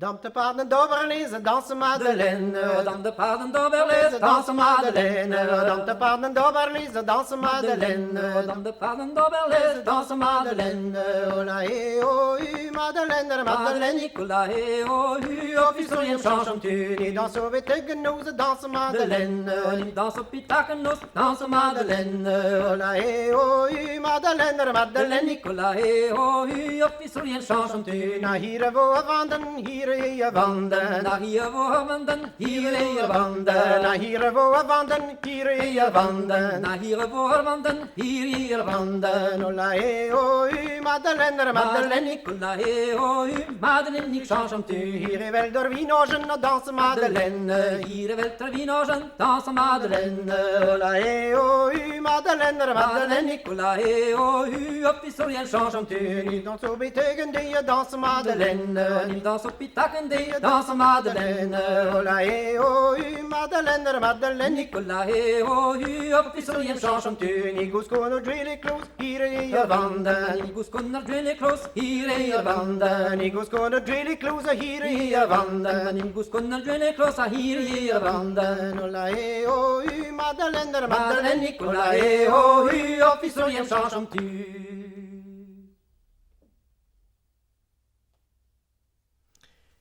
Dan de paarden doorlezen, dansen Madeleine. Dan de paarden doorlezen, dansen Madeleine. Dan de paarden doorlezen, dansen Madeleine. Dan de paarden doorlezen, dansen Madeleine. Ola he o u Madeleine, Madeleine. Nicolas, hé, oh, hu, of is er een chanson tu. Die dansen weer tegen nozen, dansen Madeleine. Die dans op je takkennos, dansen Madeleine. Ola he o u Madeleine, Madeleine. Nicolas, hé, oh, hu, of is er een chanson tu. Na hier voor wanden, hier je wanden. Naar hier voor wanden, hier in je wanden. Na hier voor wanden, hier je wanden. Naar hier voor wanden, hier in je wanden. Ola he o u Madeleine, Madeleine. Nicolas, hé, oh, hu, Madeleine, niet chanson tu. Hier wel door Wienogen, dansen Madeleine. Hier wel ter Wienogen, dansen Madeleine. Ola he o u Madeleine, Madeleine. Nicolas, hé, oh, hu, of is er een chanson tu. Die dans zo betegen die je dansen Madeleine. Die dans op je takken, die dansen Madeleine. Ola he o u Madeleine, Madeleine. Nicolas, hé, oh, hu, of is er een chanson tu. Ni goes kono drilly close, hier in je wanden. Nigus kunnar drilly close, hier in je wanden. Ni goes kono drilly close, hier in je wanden. Nigus kunnar drilly close, hier in je wanden. Ola he o u Madeleine, Madeleine, Madeleine. Nicolas, hé, oh, hu, of is er een chanson tu.